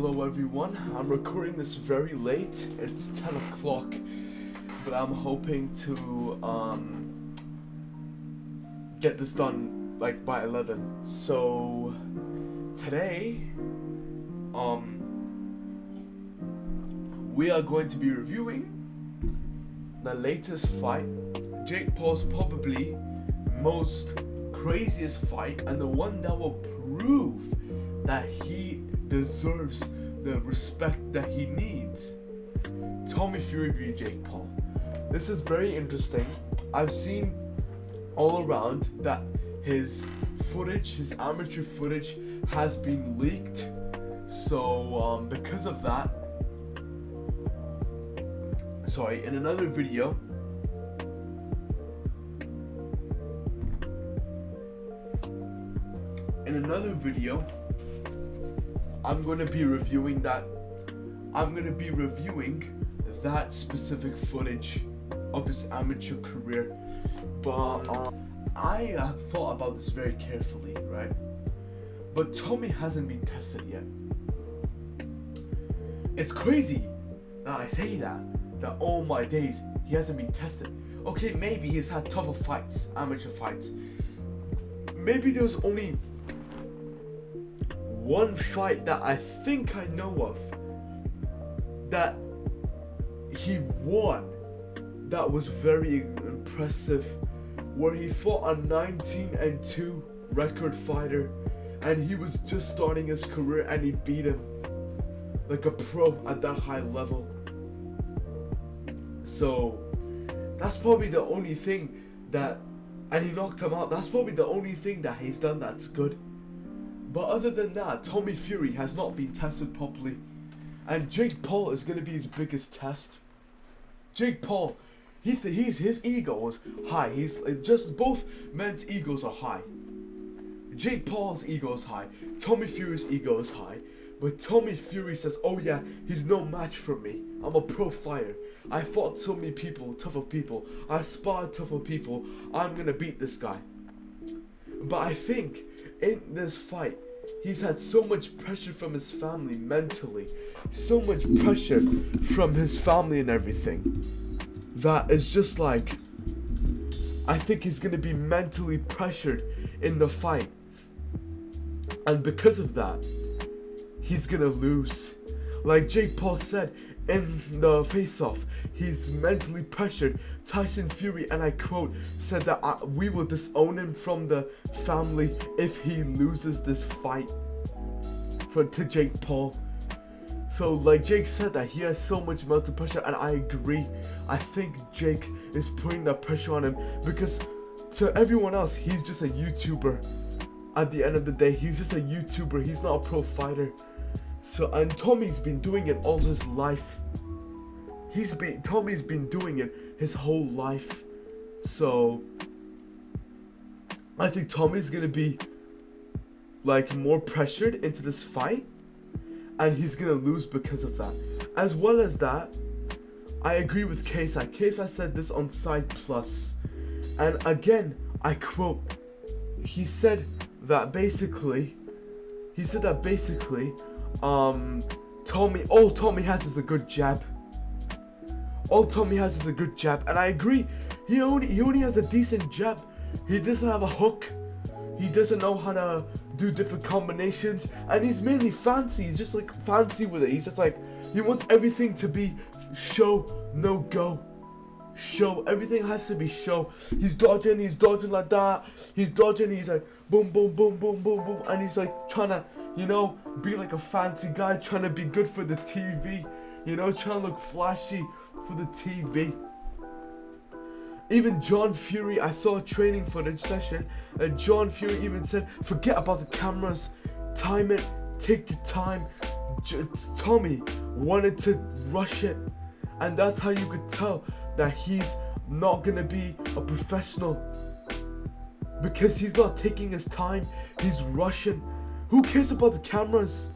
Hello everyone, I'm recording this very late, it's 10 o'clock, but I'm hoping to get this done like by 11. So today we are going to be reviewing the latest fight, Jake Paul's probably most craziest fight, and the one that will prove that he deserves the respect that he needs. Tommy Fury v Jake Paul. This is very interesting. I've seen all around that his footage, his amateur footage, has been leaked. So because of that, in another video, I'm going to be reviewing that. I'm going to be reviewing that specific footage of his amateur career. But I have thought about this very carefully, right? But Tommy hasn't been tested yet. It's crazy that I say that all my days he hasn't been tested. Okay, maybe he's had tougher fights, amateur fights. Maybe there was only one fight that I think I know of that he won that was very impressive, where he fought a 19-2 record fighter and he was just starting his career and he beat him like a pro at that high level. So that's probably the only thing that, and he knocked him out. That's probably the only thing that he's done that's good. But other than that, Tommy Fury has not been tested properly. And Jake Paul is going to be his biggest test. Jake Paul, his ego is high. He's just, both men's egos are high. Jake Paul's ego is high. Tommy Fury's ego is high. But Tommy Fury says, oh yeah, he's no match for me. I'm a pro fighter. I fought so many people, tougher people. I sparred tougher people. I'm going to beat this guy. But I think in this fight, he's had so much pressure from his family mentally, so much pressure from his family and everything, that it's just like, I think he's going to be mentally pressured in the fight. And because of that, he's going to lose. Like Jake Paul said in the face-off, he's mentally pressured. Tyson Fury, and I quote, said that we will disown him from the family if he loses this fight to Jake Paul. So like Jake said that he has so much mental pressure, and I agree. I think Jake is putting that pressure on him because to everyone else, he's just a YouTuber. At the end of the day, he's just a YouTuber. He's not a pro fighter. So, and Tommy's been doing it all his life. Tommy's been doing it his whole life. So I think Tommy's gonna be like more pressured into this fight, and he's gonna lose because of that. As well as that, I agree with KSI. KSI said this on Side Plus, and again I quote, he said that basically all Tommy has is a good jab. All Tommy has is a good jab, and I agree. He only has a decent jab. He doesn't have a hook. He doesn't know how to do different combinations, and he's mainly fancy. He's just like fancy with it. He's just like, he wants everything to be show, no go. Show, everything has to be show. He's dodging like that. He's dodging, he's like boom, boom, boom, boom, boom, boom, and he's like trying to, be like a fancy guy, trying to be good for the TV. Trying to look flashy for the TV. Even John Fury, I saw a training footage session, and John Fury even said, forget about the cameras, time it, take your time. Tommy wanted to rush it, and that's how you could tell that he's not gonna be a professional, because he's not taking his time, he's rushing. Who cares about the cameras?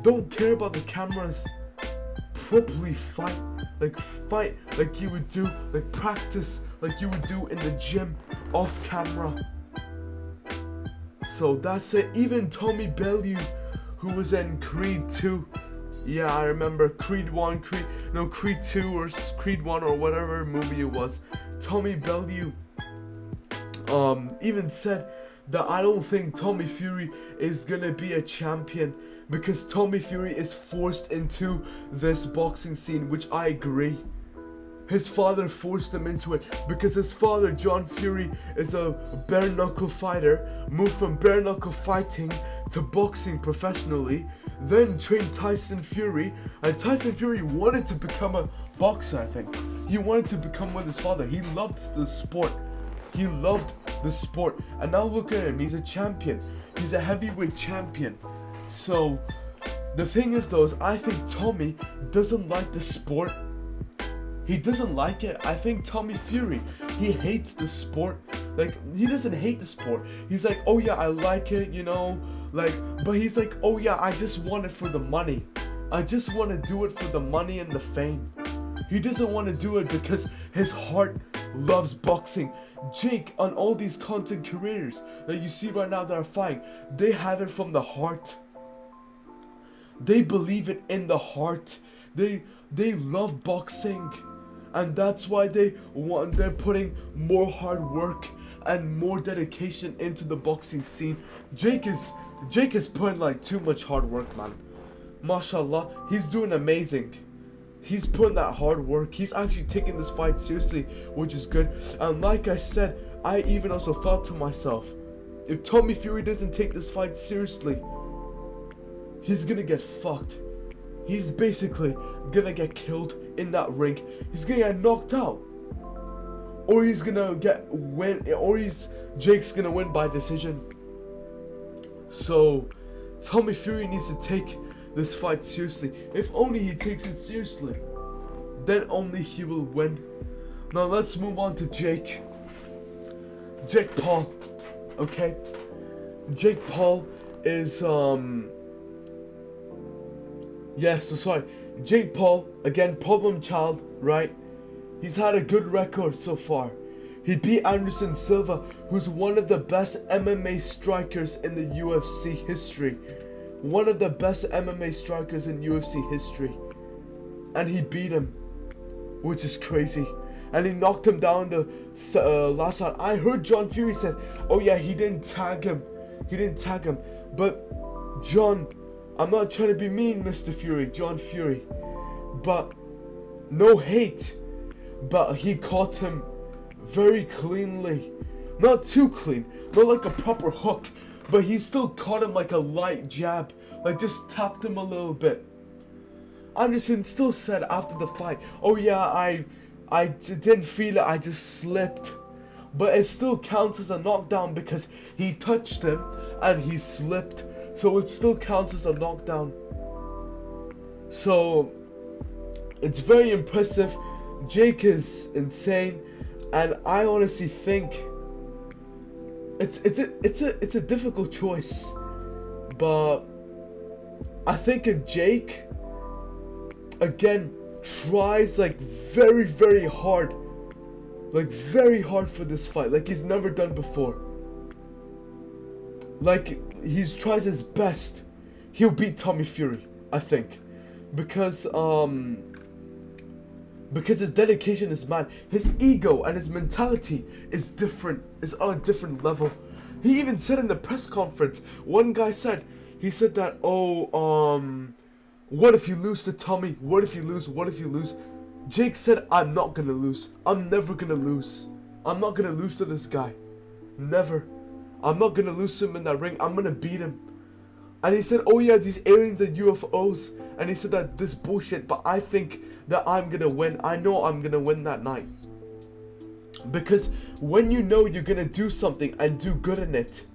Don't care about the cameras. Properly fight like you would do, like practice like you would do in the gym off camera. So that's it. Even Tommy Bellew, who was in Creed 2. Yeah, I remember Creed 1, Creed 2 or Creed 1 or whatever movie it was. Tommy Bellew even said that I don't think Tommy Fury is gonna be a champion because Tommy Fury is forced into this boxing scene, which I agree. His father forced him into it because his father, John Fury, is a bare knuckle fighter, moved from bare knuckle fighting to boxing professionally, then trained Tyson Fury, and Tyson Fury wanted to become a boxer, I think. He wanted to become with his father. He loved the sport. He loved the sport. And now look at him, he's a champion. He's a heavyweight champion. So, the thing is though, is I think Tommy doesn't like the sport. He doesn't like it. I think Tommy Fury, he hates the sport. Like, he doesn't hate the sport. He's like, oh yeah, I like it, you know, like, but he's like, oh yeah, I just want it for the money. I just want to do it for the money and the fame. He doesn't want to do it because his heart loves boxing. Jake, on all these content creators that you see right now that are fighting, they have it from the heart. They believe it in the heart. They love boxing. And that's why they're putting more hard work and more dedication into the boxing scene. Jake is putting like too much hard work, man. Mashallah, he's doing amazing. He's putting that hard work. He's actually taking this fight seriously, which is good. And like I said, I even also thought to myself, if Tommy Fury doesn't take this fight seriously, he's gonna get fucked. He's basically gonna get killed in that ring. He's gonna get knocked out. Or he's gonna Jake's gonna win by decision. So Tommy Fury needs to take this fight seriously. If only he takes it seriously, then only he will win. Now let's move on to Jake Paul. Okay, Jake Paul is Jake Paul, again, problem child, right? He's had a good record so far. He beat Anderson Silva, who's one of the best MMA strikers in the UFC history. One of the best MMA strikers in UFC history. And he beat him, which is crazy. And he knocked him down the last round. I heard John Fury said, oh yeah, he didn't tag him. But John, I'm not trying to be mean, Mr. Fury, John Fury, but no hate, but he caught him very cleanly. Not too clean, not like a proper hook, but he still caught him like a light jab, like just tapped him a little bit. Anderson still said after the fight, oh yeah, I didn't feel it, I just slipped. But it still counts as a knockdown because he touched him and he slipped. So it still counts as a knockdown. So it's very impressive. Jake is insane, and I honestly think it's a difficult choice. But I think if Jake again tries like very hard, like very hard for this fight, like he's never done before, like he tries his best, he'll beat Tommy Fury, I think, because his dedication is mad, his ego and his mentality is different, is on a different level. He even said in the press conference, one guy said, he said that, what if you lose to Tommy? What if you lose? Jake said, I'm not gonna lose. I'm never gonna lose. I'm not gonna lose to this guy. Never. I'm not gonna lose to him in that ring. I'm gonna beat him. And he said, oh yeah, these aliens and UFOs. And he said that this bullshit, but I think that I'm gonna win. I know I'm gonna win that night. Because when you know you're gonna do something and do good in it,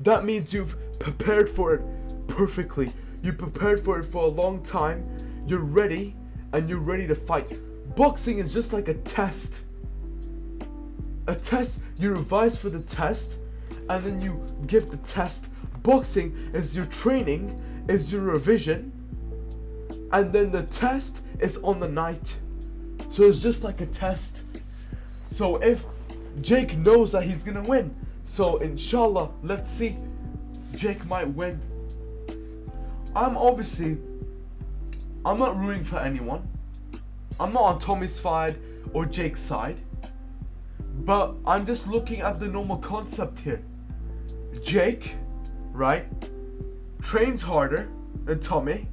that means you've prepared for it perfectly. You prepared for it for a long time. You're ready, and you're ready to fight. Boxing is just like a test. A test, you revise for the test, and then you give the test. Boxing is your training, is your revision, and then the test is on the night. So it's just like a test. So if Jake knows that he's gonna win, so inshallah, let's see, Jake might win. I'm not rooting for anyone. I'm not on Tommy's side or Jake's side. But I'm just looking at the normal concept here. Jake, right, trains harder than Tommy,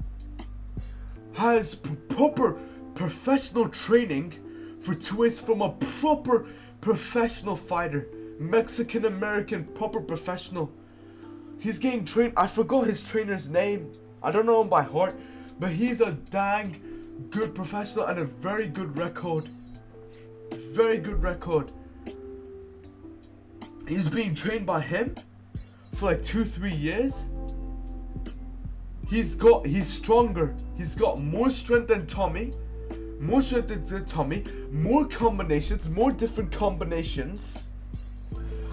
has proper professional training for 2 years from a proper professional fighter. Mexican American proper professional. He's getting trained. I forgot his trainer's name. I don't know him by heart. But he's a dang good professional and a very good record. Very good record. He's being trained by him for like 2-3 years. He's stronger. He's got more strength than Tommy. More strength than Tommy. More combinations. More different combinations.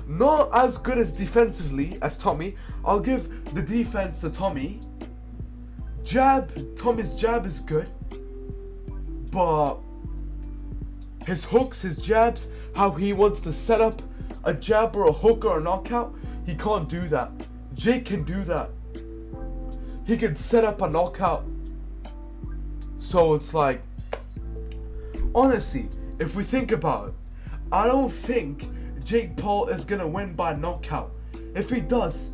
Not as good as defensively as Tommy. I'll give the defense to Tommy. Tommy's jab is good. But his hooks, his jabs, how he wants to set up a jab or a hook or a knockout, he can't do that. Jake can do that. He can set up a knockout. So it's like, honestly, if we think about it, I don't think Jake Paul is gonna win by knockout. If he does,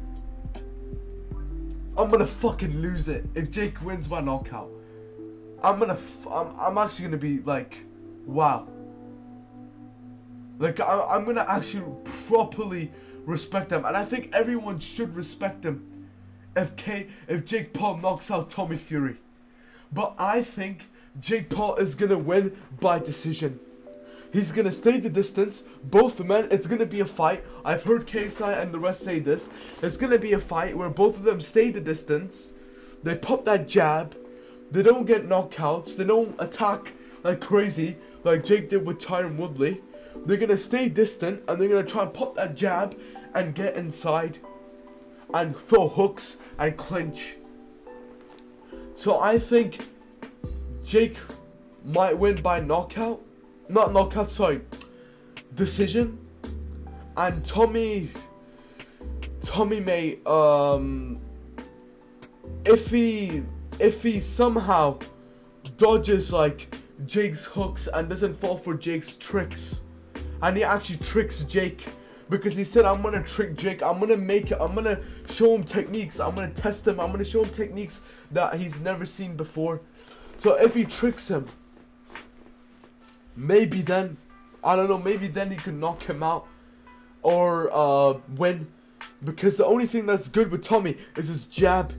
I'm gonna fucking lose it. If Jake wins by knockout, I'm actually gonna be like, wow. Like I'm gonna actually properly respect him, and I think everyone should respect him. If Jake Paul knocks out Tommy Fury, but I think Jake Paul is gonna win by decision. He's gonna stay the distance. Both the men, it's gonna be a fight. I've heard KSI and the rest say this. It's gonna be a fight where both of them stay the distance. They pop that jab. They don't get knockouts. They don't attack like crazy like Jake did with Tyron Woodley. They're gonna stay distant and they're gonna try and pop that jab and get inside and throw hooks and clinch. So I think Jake might win by knockout. Not knockout, sorry. Decision. And Tommy may if he somehow dodges like Jake's hooks and doesn't fall for Jake's tricks, and he actually tricks Jake, because he said, I'm gonna trick Jake, I'm gonna show him techniques, I'm gonna test him, I'm gonna show him techniques that he's never seen before. So if he tricks him, maybe then, I don't know, maybe then he can knock him out or win, because the only thing that's good with Tommy is his jab.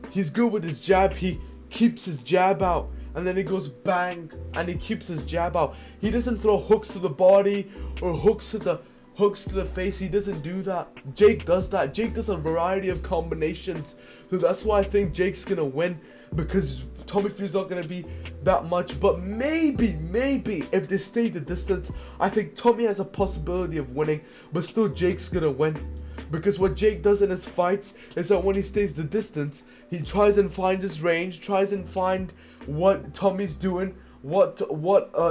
He's good with his jab. He keeps his jab out and then he goes bang and he keeps his jab out. He doesn't throw hooks to the body or hooks to the face. He doesn't do that. Jake does that. Jake does a variety of combinations. So that's why I think Jake's gonna win, because Tommy Fury's not gonna be that much. But maybe if they stay the distance, I think Tommy has a possibility of winning, but still Jake's gonna win. Because what Jake does in his fights is that when he stays the distance, he tries and finds his range, tries and find what Tommy's doing, what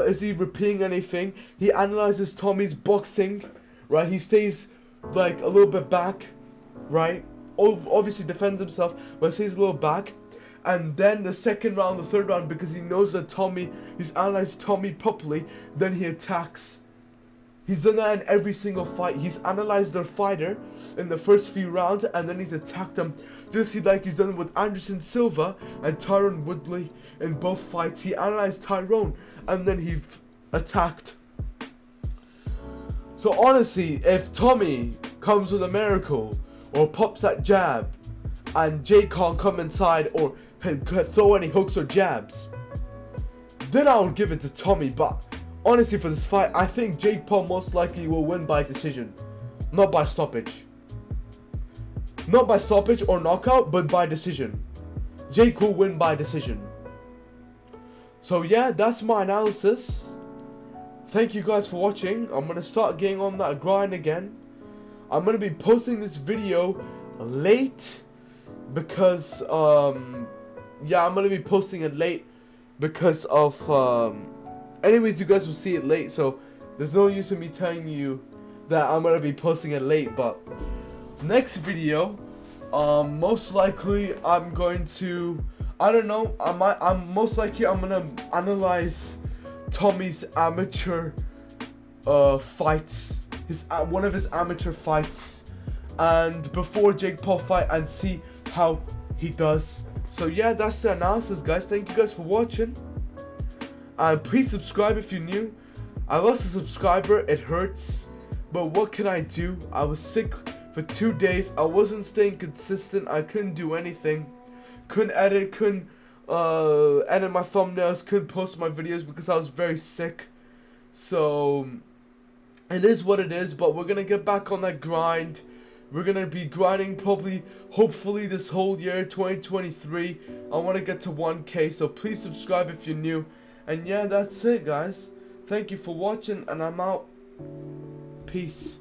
is he repeating anything. He analyzes Tommy's boxing, right? He stays like a little bit back, right? Obviously defends himself, but stays a little back. And then the second round, the third round, because he knows that he's analyzed Tommy properly, then he attacks. He's done that in every single fight. He's analyzed their fighter in the first few rounds and then he's attacked them. Just like he's done with Anderson Silva and Tyron Woodley in both fights. He analyzed Tyrone and then he attacked. So honestly, if Tommy comes with a miracle or pops that jab and Jake can't come inside or throw any hooks or jabs, then I'll give it to Tommy. But honestly, for this fight, I think Jake Paul most likely will win by decision. Not by stoppage. Not by stoppage or knockout, but by decision. Jake will win by decision. So yeah, that's my analysis. Thank you guys for watching. I'm going to start getting on that grind again. I'm going to be posting this video late because, yeah, I'm going to be posting it late because of, anyways, you guys will see it late, so there's no use in me telling you that I'm gonna be posting it late. But next video, Most likely I'm going to, I don't know, I'm most likely I'm gonna analyze Tommy's amateur fights, one of his amateur fights, and before Jake Paul fight, and see how he does. So yeah, that's the analysis, guys. Thank you guys for watching, and please subscribe if you're new. I lost a subscriber, it hurts, but what can I do? I was sick for 2 days. I wasn't staying consistent. I couldn't do anything, couldn't edit, couldn't edit my thumbnails, couldn't post my videos because I was very sick. So it is what it is, but we're gonna get back on that grind. We're gonna be grinding probably, hopefully this whole year, 2023. I want to get to 1K, so please subscribe if you're new. And yeah, that's it, guys. Thank you for watching, and I'm out. Peace.